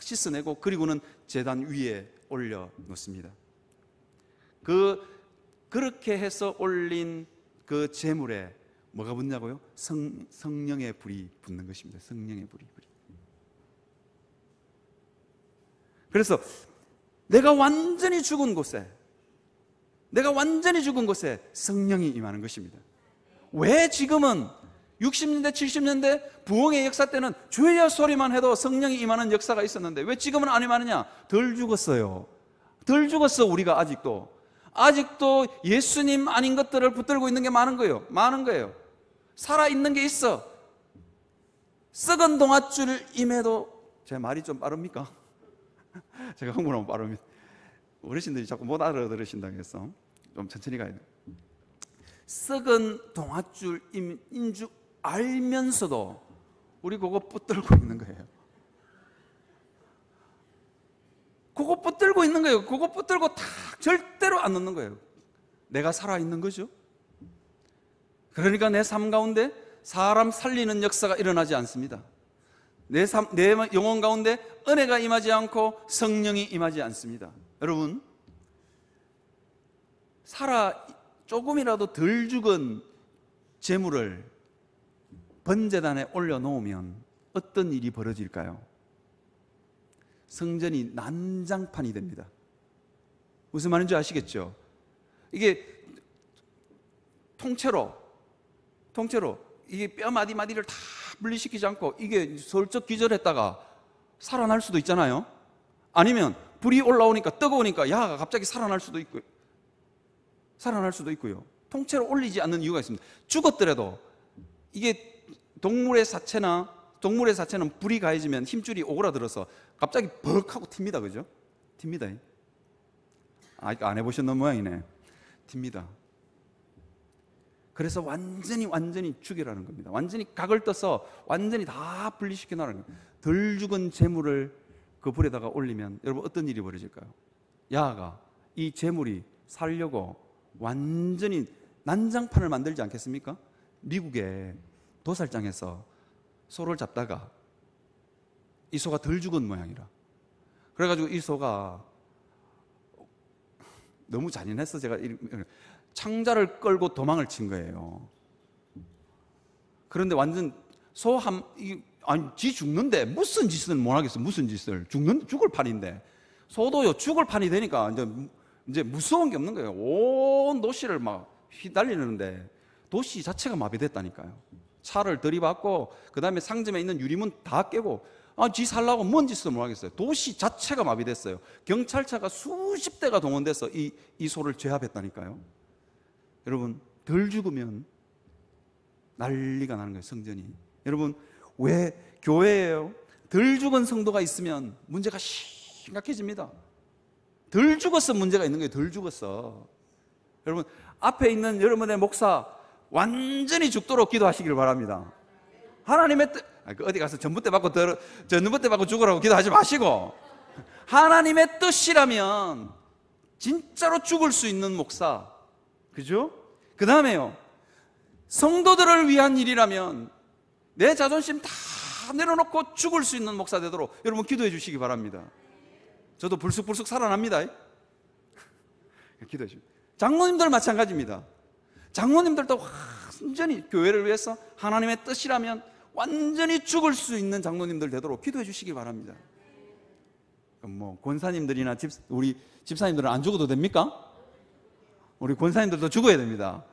씻어내고 그리고는 제단 위에 올려 놓습니다. 그렇게 해서 올린 그 제물에 뭐가 붙냐고요? 성령의 불이 붙는 것입니다. 성령의 불이. 그래서 내가 완전히 죽은 곳에 성령이 임하는 것입니다. 왜 지금은 60년대, 70년대 부흥의 역사 때는 주여 소리만 해도 성령이 임하는 역사가 있었는데 왜 지금은 안 임하느냐? 덜 죽었어요. 덜 죽었어. 우리가 아직도 예수님 아닌 것들을 붙들고 있는 게 많은 거예요. 살아있는 게 있어. 썩은 동아줄임에도, 제 말이 좀 빠릅니까? 제가 흥분하면 빠릅니다. 어르신들이 자꾸 못 알아들으신다고 해서 좀 천천히 가야 돼요. 썩은 동아줄인 줄 알면서도 우리 그거 붙들고 있는 거예요. 그거 붙들고 있는 거예요. 그거 붙들고 다 절대로 안 놓는 거예요. 내가 살아있는 거죠. 그러니까 내 삶 가운데 사람 살리는 역사가 일어나지 않습니다. 내 영혼 가운데 은혜가 임하지 않고 성령이 임하지 않습니다. 여러분, 조금이라도 덜 죽은 재물을 번제단에 올려놓으면 어떤 일이 벌어질까요? 성전이 난장판이 됩니다. 무슨 말인지 아시겠죠? 이게 통째로 이게 뼈 마디를 다 분리시키지 않고 이게 슬쩍 기절했다가 살아날 수도 있잖아요. 아니면 불이 올라오니까 뜨거우니까 야가 갑자기 살아날 수도 있고요. 통째로 올리지 않는 이유가 있습니다. 죽었더라도 이게 동물의 사체는 불이 가해지면 힘줄이 오그라들어서 갑자기 벅 하고 튑니다. 그죠? 튑니다. 아직 안 해보셨는 모양이네. 튑니다. 그래서 완전히 죽이라는 겁니다. 완전히 각을 떠서 완전히 다 분리시켜 놔라는 겁니다. 덜 죽은 재물을 그 불에다가 올리면 여러분 어떤 일이 벌어질까요? 야가 이 재물이 살려고 완전히 난장판을 만들지 않겠습니까? 미국의 도살장에서 소를 잡다가 이 소가 덜 죽은 모양이라. 그래가지고 이 소가 너무 잔인해서 제가 창자를 끌고 도망을 친 거예요. 그런데 완전 아니 지 죽는데 무슨 짓을 못 하겠어. 무슨 짓을 죽을 판인데 소도요 죽을 판이 되니까 이제 무서운 게 없는 거예요. 온 도시를 막 휘달리는데 도시 자체가 마비됐다니까요. 차를 들이받고 그 다음에 상점에 있는 유리문 다 깨고 지 살라고 뭔 짓을 못 하겠어요. 도시 자체가 마비됐어요. 경찰차가 수십 대가 동원돼서 이 소를 제압했다니까요. 여러분 덜 죽으면 난리가 나는 거예요. 성전이. 여러분 왜 교회예요? 덜 죽은 성도가 있으면 문제가 심각해집니다. 덜 죽었어 문제가 있는 거예요. 덜 죽었어. 여러분 앞에 있는 여러분의 목사 완전히 죽도록 기도하시길 바랍니다. 하나님의 뜻 어디 가서 전봇대 받고 죽으라고 기도하지 마시고 하나님의 뜻이라면 진짜로 죽을 수 있는 목사, 그죠? 그 다음에요, 성도들을 위한 일이라면 내 자존심 다 내려놓고 죽을 수 있는 목사 되도록 여러분 기도해 주시기 바랍니다. 저도 불쑥불쑥 살아납니다. 기도해 주십시오. 장로님들 마찬가지입니다. 장로님들도 완전히 교회를 위해서 하나님의 뜻이라면 완전히 죽을 수 있는 장로님들 되도록 기도해 주시기 바랍니다. 뭐 권사님들이나 우리 집사님들은 안 죽어도 됩니까? 우리 권사님들도 죽어야 됩니다.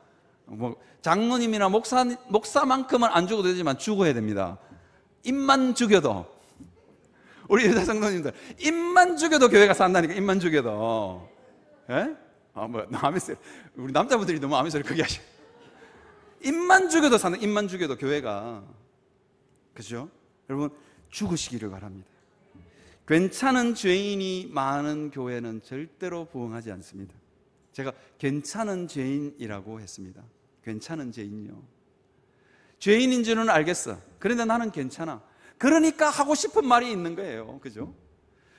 뭐 장로님이나 목사만큼은 안 죽어도 되지만 죽어야 됩니다. 입만 죽여도, 우리 여자 장로님들 입만 죽여도 교회가 산다니까. 입만 죽여도. 예? 남의 소리, 우리 남자분들이 너무 남의 소리 크게 하셔. 입만 죽여도 산다. 입만 죽여도 교회가. 그죠? 여러분 죽으시기를 바랍니다. 괜찮은 죄인이 많은 교회는 절대로 부흥하지 않습니다. 제가 괜찮은 죄인이라고 했습니다. 괜찮은 죄인이요. 죄인인 줄은 알겠어. 그런데 나는 괜찮아. 그러니까 하고 싶은 말이 있는 거예요. 그죠?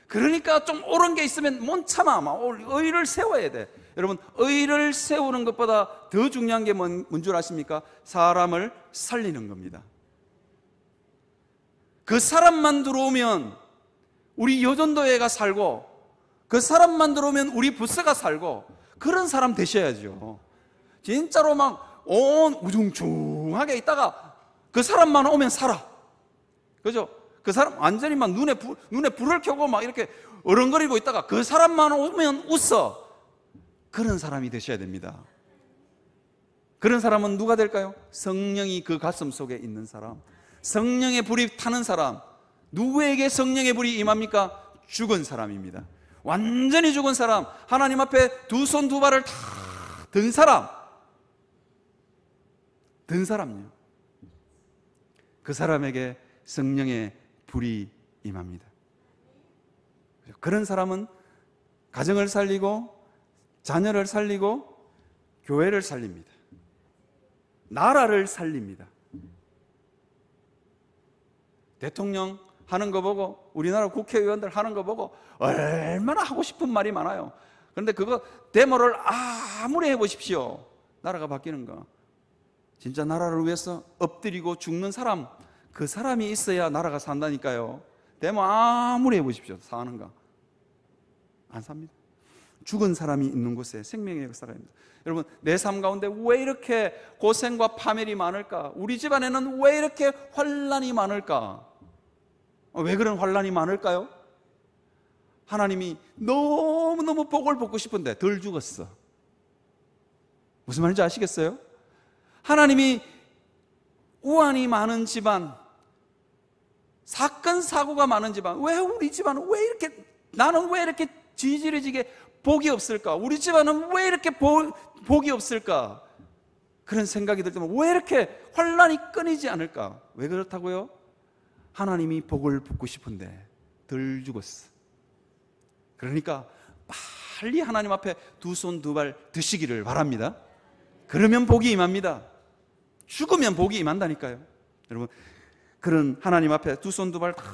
그러니까 좀 옳은 게 있으면 못 참아. 의를 세워야 돼. 여러분 의를 세우는 것보다 더 중요한 게 뭔 줄 아십니까? 사람을 살리는 겁니다. 그 사람만 들어오면 우리 여전도회가 살고, 그 사람만 들어오면 우리 부스가 살고, 그런 사람 되셔야죠. 진짜로 막 온 우중충하게 있다가 그 사람만 오면 살아. 그죠? 그 사람 완전히 막 눈에 불을 켜고 막 이렇게 어른거리고 있다가 그 사람만 오면 웃어. 그런 사람이 되셔야 됩니다. 그런 사람은 누가 될까요? 성령이 그 가슴 속에 있는 사람, 성령의 불이 타는 사람. 누구에게 성령의 불이 임합니까? 죽은 사람입니다. 완전히 죽은 사람, 하나님 앞에 두 손 두 발을 다 든 사람요. 그 사람에게 성령의 불이 임합니다. 그런 사람은 가정을 살리고 자녀를 살리고 교회를 살립니다. 나라를 살립니다. 대통령 하는 거 보고, 우리나라 국회의원들 하는 거 보고 얼마나 하고 싶은 말이 많아요. 그런데 그거 데모를 아무리 해보십시오. 나라가 바뀌는 거. 진짜 나라를 위해서 엎드리고 죽는 사람, 그 사람이 있어야 나라가 산다니까요. 데모 아무리 해보십시오. 사는가? 안 삽니다. 죽은 사람이 있는 곳에 생명의 역사가 있습니다. 여러분 내 삶 가운데 왜 이렇게 고생과 파멸이 많을까? 우리 집안에는 왜 이렇게 환난이 많을까? 왜 그런 환난이 많을까요? 하나님이 너무너무 복을 받고 싶은데 덜 죽었어. 무슨 말인지 아시겠어요? 하나님이 우환이 많은 집안, 사건 사고가 많은 집안, 왜 우리 집안은 왜 이렇게, 나는 왜 이렇게 지지러지게 복이 없을까? 우리 집안은 왜 이렇게 복이 없을까? 그런 생각이 들 때면 왜 이렇게 환난이 끊이지 않을까? 왜 그렇다고요? 하나님이 복을 붓고 싶은데 덜 죽었어. 그러니까 빨리 하나님 앞에 두 손 두 발 드시기를 바랍니다. 그러면 복이 임합니다. 죽으면 복이 임한다니까요. 여러분, 그런 하나님 앞에 두 손 두 발 다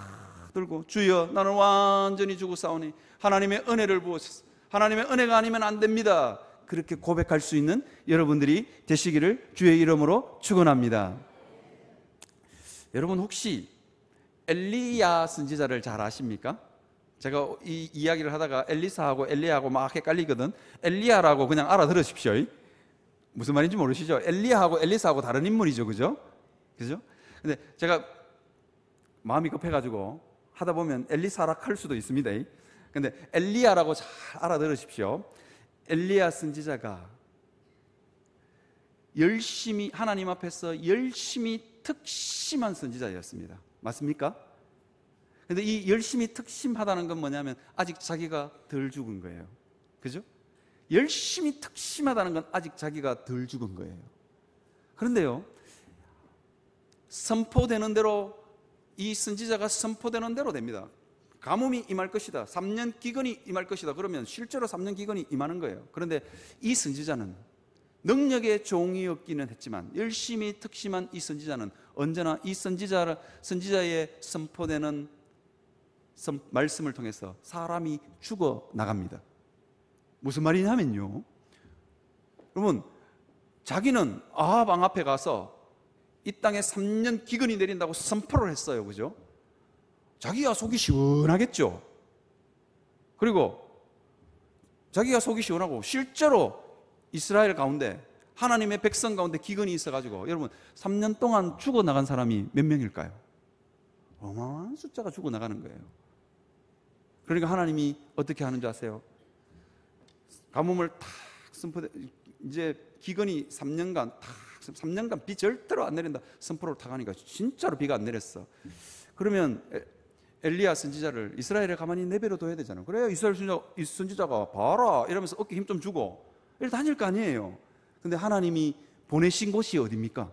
들고 주여 나는 완전히 죽었사오니 하나님의 은혜를 부어주소서. 하나님의 은혜가 아니면 안 됩니다. 그렇게 고백할 수 있는 여러분들이 되시기를 주의 이름으로 축원합니다. 여러분, 혹시 엘리야 선지자를 잘 아십니까? 제가 이 이야기를 하다가 엘리사하고 엘리야하고 막 헷갈리거든. 엘리야라고 그냥 알아들으십시오. 무슨 말인지 모르시죠? 엘리야하고 엘리사하고 다른 인물이죠, 그죠? 그죠? 근데 제가 마음이 급해가지고 하다 보면 엘리사락 할 수도 있습니다. 근데 엘리야라고 잘 알아들으십시오. 엘리야 선지자가 열심히 하나님 앞에서 열심히 특심한 선지자였습니다. 맞습니까? 근데 이 열심히 특심하다는 건 뭐냐면 아직 자기가 덜 죽은 거예요. 그죠? 열심히 특심하다는 건 아직 자기가 덜 죽은 거예요. 그런데요, 선포되는 대로 이 선지자가 선포되는 대로 됩니다. 가뭄이 임할 것이다, 3년 기근이 임할 것이다. 그러면 실제로 3년 기근이 임하는 거예요. 그런데 이 선지자는 능력의 종이었기는 했지만 열심히 특심한 이 선지자는 언제나 이 선지자의 선포되는 말씀을 통해서 사람이 죽어 나갑니다. 무슨 말이냐면요, 여러분, 자기는 아합 왕 앞에 가서 이 땅에 3년 기근이 내린다고 선포를 했어요. 그죠? 자기가 속이 시원하겠죠. 그리고 자기가 속이 시원하고 실제로 이스라엘 가운데 하나님의 백성 가운데 기근이 있어가지고 여러분 3년 동안 죽어나간 사람이 몇 명일까요? 어마어마한 숫자가 죽어나가는 거예요. 그러니까 하나님이 어떻게 하는 줄 아세요? 가뭄을 탁 선포, 이제 기근이 3년간 비 절대로 안 내린다 선포를 탁 하니까 진짜로 비가 안 내렸어. 그러면 엘리야 선지자를 이스라엘에 가만히 내버려 둬야 되잖아요. 그래야 이스라엘 선지자가 봐라 이러면서 어깨 힘 좀 주고 이렇게 다닐 거 아니에요. 근데 하나님이 보내신 곳이 어디입니까?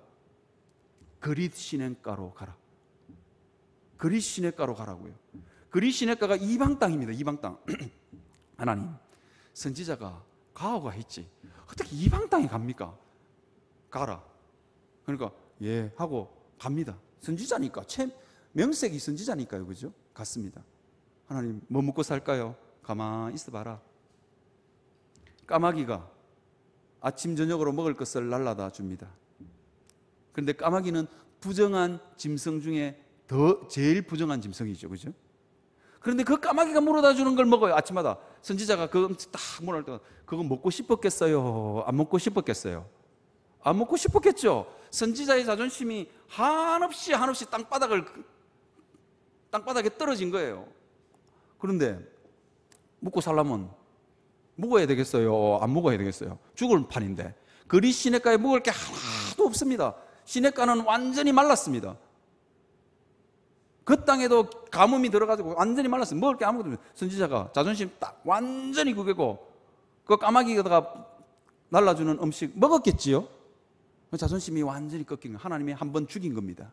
그릿 시냇가로 가라. 그릿 시냇가로 가라고요. 그릿 시냇가가 이방 땅입니다. 이방 땅. 하나님, 선지자가 가오가 했지 어떻게 이방 땅에 갑니까? 가라. 그러니까 예 하고 갑니다. 선지자니까, 명색이 선지자니까요. 그죠? 갔습니다. 하나님, 뭐 먹고 살까요? 가만히 있어봐라. 까마귀가 아침 저녁으로 먹을 것을 날라다 줍니다. 그런데 까마귀는 부정한 짐승 중에 제일 부정한 짐승이죠. 그죠? 그런데 그 까마귀가 물어다 주는 걸 먹어요. 아침마다. 선지자가 그거 딱 물어올 때 그거 먹고 싶었겠어요? 안 먹고 싶었겠어요? 안 먹고 싶었겠죠. 선지자의 자존심이 한없이 땅바닥에 떨어진 거예요. 그런데 먹고 살려면 먹어야 되겠어요? 안 먹어야 되겠어요? 죽을 판인데. 그리 시냇가에 먹을 게 하나도 없습니다. 시냇가는 완전히 말랐습니다. 그 땅에도 가뭄이 들어가지고 완전히 말랐어요. 먹을 게 아무것도 없어요. 선지자가 자존심 딱 완전히 구기고 그 까마귀가 날라주는 음식 먹었겠지요? 자존심이 완전히 꺾인 거. 하나님이 한번 죽인 겁니다.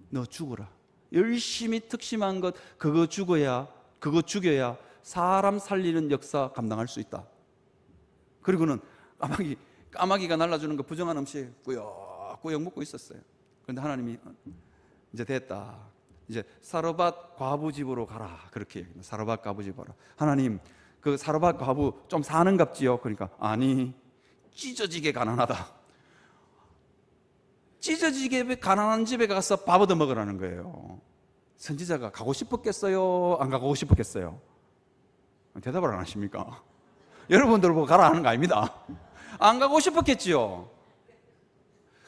너 죽어라. 열심히 특심한 것 그거 죽여야 사람 살리는 역사 감당할 수 있다. 그리고는 까마귀가 날라주는 그 부정한 음식 꾸역꾸역 먹고 있었어요. 그런데 하나님이 이제 됐다. 이제 사르밧 과부 집으로 가라. 그렇게 얘기합니다. 사르밧 과부 집으로. 하나님, 그 사르밧 과부 좀 사는갑지요? 그러니까 아니, 찢어지게 가난하다. 찢어지게 가난한 집에 가서 밥 얻어 먹으라는 거예요. 선지자가 가고 싶었겠어요? 안 가고 싶었겠어요? 대답을 안 하십니까? 여러분들 보고 가라 하는 거 아닙니다. 안 가고 싶었겠지요.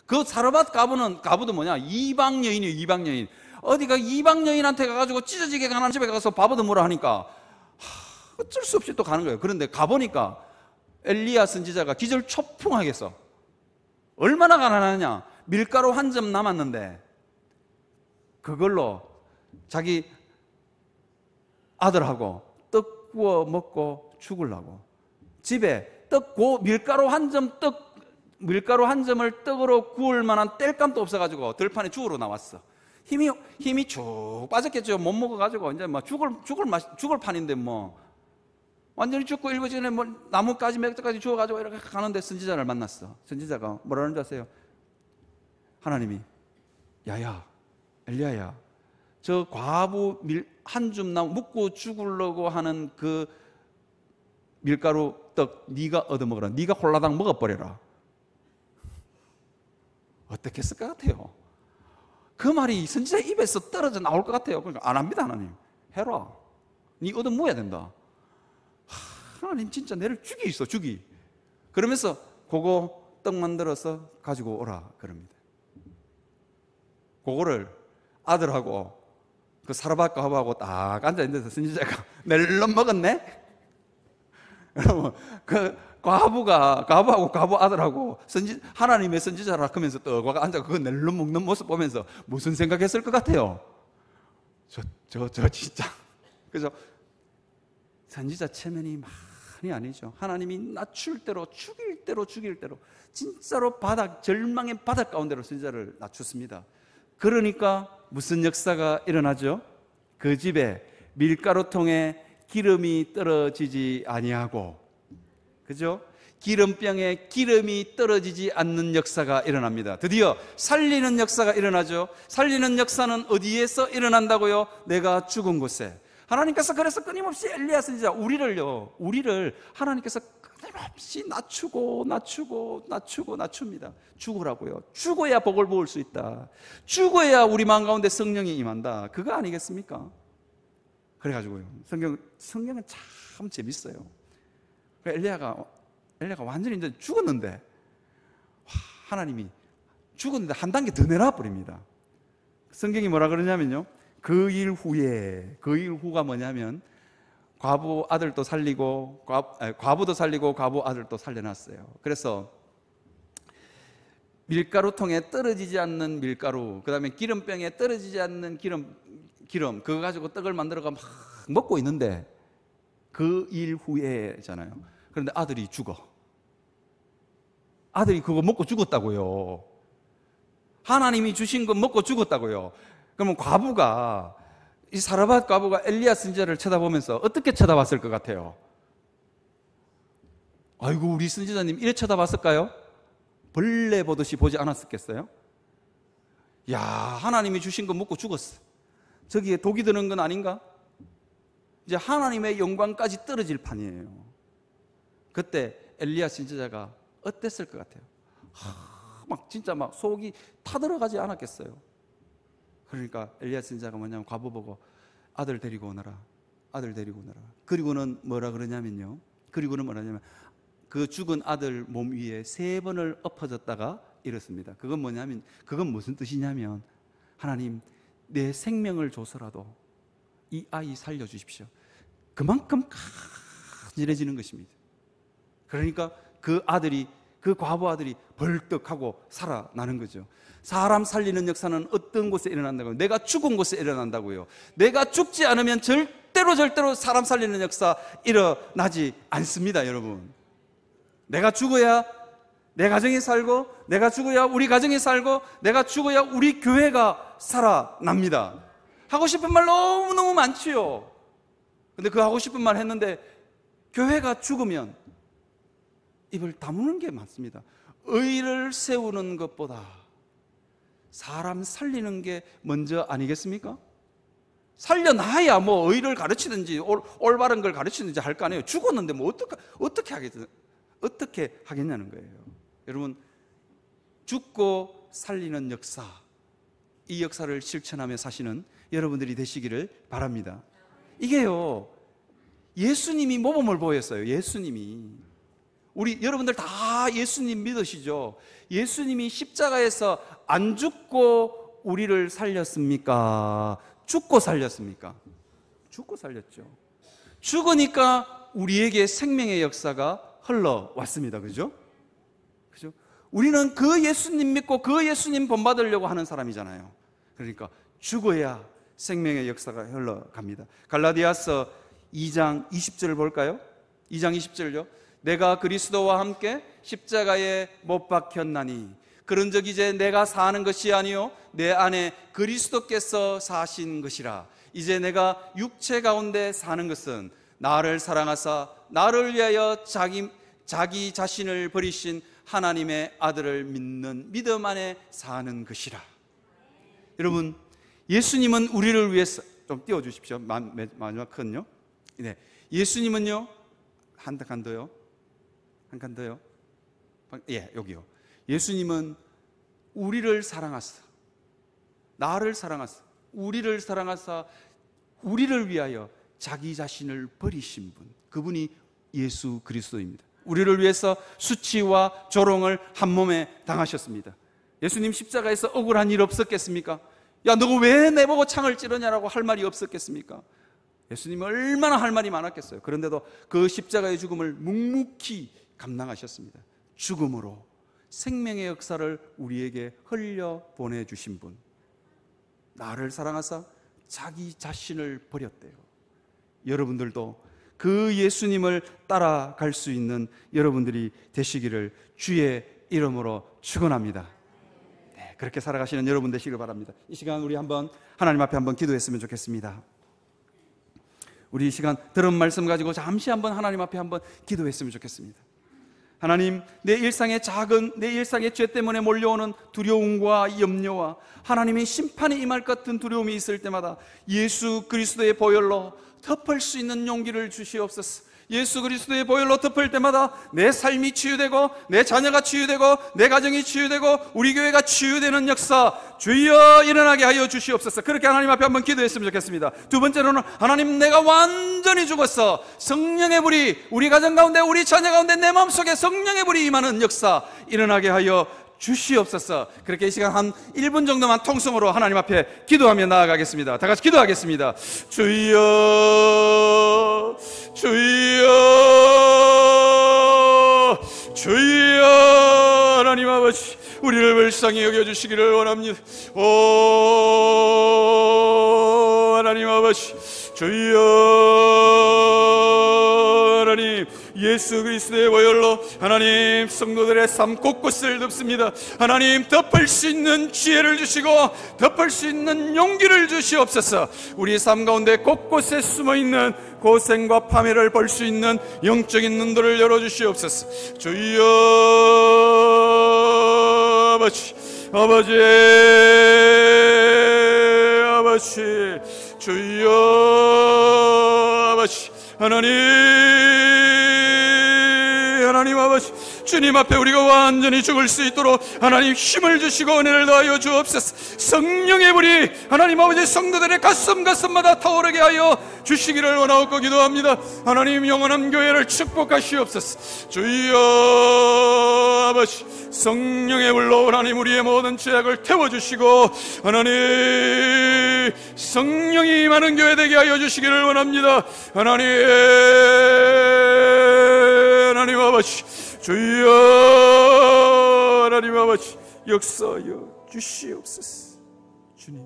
그 사르밧 과부도 뭐냐? 이방 여인이에요. 이방 여인. 어디가 이방 여인한테 가가지고 찢어지게 가난한 집에 가서 밥 얻어 먹으라 하니까 어쩔 수 없이 또 가는 거예요. 그런데 가보니까 엘리야 선지자가 기절초풍하겠어. 얼마나 가난하냐? 밀가루 한 점 남았는데 그걸로 자기 아들하고 떡 구워 먹고 죽으려고 집에 밀가루 한 점을 떡으로 구울 만한 뗄감도 없어가지고 들판에 죽으러 나왔어. 힘이 쭉 빠졌겠죠. 못 먹어가지고 이제 뭐 죽을 판인데 뭐 완전히 죽고 일부 전에 뭐 나뭇가지 몇 가지 주워가지고 이렇게 가는데 선지자를 만났어. 선지자가 뭐라는 줄 아세요? 하나님이 야야 엘리야야, 저 과부 한 줌 나무 묵고 죽으려고 하는 그 밀가루 떡 네가 얻어먹어라. 네가 홀라당 먹어버려라. 어떻게 했을 것 같아요? 그 말이 선지자 입에서 떨어져 나올 것 같아요. 그러니까 안 합니다. 하나님 해라. 네 얻어먹어야 된다. 하나님 진짜 내를 죽이 있어, 죽이. 그러면서 그거 떡 만들어서 가지고 오라 그럽니다. 그거를 아들하고 그 사르밧 과부하고 딱 앉아있는데서 선지자가 낼름 먹었네? 여러분, 그 과부하고 과부 아들하고 하나님의 선지자라 하면서 떡 앉아 그거 낼름 먹는 모습 보면서 무슨 생각했을 것 같아요? 저 진짜. 그래서 선지자 체면이 많이 아니죠. 하나님이 낮출 대로 죽일 대로 진짜로 절망의 바닥 가운데로 선지자를 낮췄습니다. 그러니까 무슨 역사가 일어나죠? 그 집에 밀가루통에 기름이 떨어지지 아니하고, 그죠? 기름병에 기름이 떨어지지 않는 역사가 일어납니다. 드디어 살리는 역사가 일어나죠. 살리는 역사는 어디에서 일어난다고요? 내가 죽은 곳에. 하나님께서 그래서 끊임없이 엘리야 선지자 우리를 하나님께서 끊임없이 낮춥니다. 죽으라고요. 죽어야 복을 보을 수 있다. 죽어야 우리 마음 가운데 성령이 임한다. 그거 아니겠습니까? 그래가지고요, 성경은 참 재밌어요. 엘리야가 완전히 이제 죽었는데, 하나님이 죽었는데 한 단계 더 내놔버립니다. 성경이 뭐라 그러냐면요, 그 일 후가 뭐냐면 과부 아들도 살리고 과부도 살리고 과부 아들도 살려놨어요. 그래서 밀가루통에 떨어지지 않는 밀가루, 그 다음에 기름병에 떨어지지 않는 기름 그거 가지고 떡을 만들어가 막 먹고 있는데, 그 일 후에잖아요. 그런데 아들이 죽어. 아들이 그거 먹고 죽었다고요. 하나님이 주신 거 먹고 죽었다고요. 그러면 과부가, 이 사르밧 과부가 엘리야 선지자를 쳐다보면서 어떻게 쳐다봤을 것 같아요? 아이고, 우리 선지자님 이래 쳐다봤을까요? 벌레 보듯이 보지 않았겠어요? 야, 하나님이 주신 거 먹고 죽었어. 저기에 독이 드는 건 아닌가? 이제 하나님의 영광까지 떨어질 판이에요. 그때 엘리야 선지자가 어땠을 것 같아요? 막 진짜 막 속이 타들어가지 않았겠어요? 그러니까 엘리야 선지자가 뭐냐면 과부 보고 아들 데리고 오너라. 그리고는 뭐라 그러냐면요, 그 죽은 아들 몸 위에 3번을 엎어졌다가 이렇습니다. 그건 뭐냐면, 그건 무슨 뜻이냐면, 하나님 내 생명을 줘서라도 이 아이 살려주십시오. 그만큼 간절해지는 것입니다. 그러니까 그 과부 아들이 벌떡하고 살아나는 거죠. 사람 살리는 역사는 어떤 곳에 일어난다고요? 내가 죽은 곳에 일어난다고요. 내가 죽지 않으면 절대로 사람 살리는 역사 일어나지 않습니다, 여러분. 내가 죽어야 내 가정이 살고, 내가 죽어야 우리 가정이 살고, 내가 죽어야 우리 교회가 살아납니다. 하고 싶은 말 너무너무 많지요. 근데 그 하고 싶은 말 했는데 교회가 죽으면 입을 다무는 게 많습니다. 의를 세우는 것보다 사람 살리는 게 먼저 아니겠습니까? 살려놔야 뭐 의를 가르치든지 올바른 걸 가르치든지 할 거 아니에요. 죽었는데 뭐 어떻게 하겠냐는 거예요. 여러분, 죽고 살리는 역사, 이 역사를 실천하며 사시는 여러분들이 되시기를 바랍니다. 이게요, 예수님이 모범을 보였어요. 예수님이. 여러분들 다 예수님 믿으시죠? 예수님이 십자가에서 안 죽고 우리를 살렸습니까? 죽고 살렸습니까? 죽고 살렸죠. 죽으니까 우리에게 생명의 역사가 흘러왔습니다. 그죠? 그죠? 우리는 그 예수님 믿고 그 예수님 본받으려고 하는 사람이잖아요. 그러니까 죽어야 생명의 역사가 흘러갑니다. 갈라디아서 2장 20절을 볼까요? 2장 20절요. 내가 그리스도와 함께 십자가에 못 박혔나니 그런즉 이제 내가 사는 것이 아니요 내 안에 그리스도께서 사신 것이라. 이제 내가 육체 가운데 사는 것은 나를 사랑하사 나를 위하여 자기 자신을 버리신 하나님의 아들을 믿는 믿음 안에 사는 것이라. 여러분, 예수님은 우리를 위해서, 좀 띄워주십시오. 마지막 컷요. 네, 예수님은요, 한 칸 더요. 한 칸 더요. 예, 여기요. 예수님은 우리를 사랑하사, 나를 사랑하사, 우리를 사랑하사, 우리를 위하여 자기 자신을 버리신 분, 그분이 예수 그리스도입니다. 우리를 위해서 수치와 조롱을 한 몸에 당하셨습니다. 예수님 십자가에서 억울한 일 없었겠습니까? 야, 너가 왜 내보고 창을 찌르냐라고 할 말이 없었겠습니까? 예수님은 얼마나 할 말이 많았겠어요. 그런데도 그 십자가의 죽음을 묵묵히 감당하셨습니다. 죽음으로 생명의 역사를 우리에게 흘려 보내주신 분, 나를 사랑하사 자기 자신을 버렸대요. 여러분들도 그 예수님을 따라갈 수 있는 여러분들이 되시기를 주의 이름으로 축원합니다. 네, 그렇게 살아가시는 여러분 되시길 바랍니다. 이 시간 우리 한번 하나님 앞에 한번 기도했으면 좋겠습니다. 우리 이 시간 들은 말씀 가지고 잠시 한번 하나님 앞에 한번 기도했으면 좋겠습니다. 하나님, 내 일상의 내 일상의 죄 때문에 몰려오는 두려움과 염려와 하나님의 심판이 임할 것 같은 두려움이 있을 때마다 예수 그리스도의 보혈로 덮을 수 있는 용기를 주시옵소서. 예수 그리스도의 보혈로 덮을 때마다 내 삶이 치유되고 내 자녀가 치유되고 내 가정이 치유되고 우리 교회가 치유되는 역사 주여 일어나게 하여 주시옵소서. 그렇게 하나님 앞에 한번 기도했으면 좋겠습니다. 두 번째로는 하나님, 내가 완전히 죽었어. 성령의 불이 우리 가정 가운데, 우리 자녀 가운데, 내 마음속에 성령의 불이 임하는 역사 일어나게 하여 주시옵소서. 그렇게 이 시간 한 1분 정도만 통성으로 하나님 앞에 기도하며 나아가겠습니다. 다 같이 기도하겠습니다. 주여, 주여, 주여. 하나님 아버지, 우리를 불쌍히 여겨주시기를 원합니다. 오 하나님 아버지, 주여. 하나님, 예수 그리스도의 보혈로 하나님 성도들의 삶 곳곳을 덮습니다. 하나님, 덮을 수 있는 지혜를 주시고 덮을 수 있는 용기를 주시옵소서. 우리 삶 가운데 곳곳에 숨어있는 고생과 파멸을 볼 수 있는 영적인 눈들을 열어주시옵소서. 주여. 아버지, 아버지, 아버지, 주여. 아버지, 하나님 아버지, 주님 앞에 우리가 완전히 죽을 수 있도록 하나님 힘을 주시고 은혜를 더하여 주옵소서. 성령의 불이 하나님 아버지 성도들의 가슴마다 타오르게 하여 주시기를 원하옵고 기도합니다. 하나님, 영원한 교회를 축복하시옵소서. 주여. 아버지, 성령의 불로 하나님 우리의 모든 죄악을 태워주시고 하나님 성령이 임하는 교회 되게 하여 주시기를 원합니다. 하나님 아버지, 주여. 하나님 아버지, 역사하여 주시옵소서. 주님.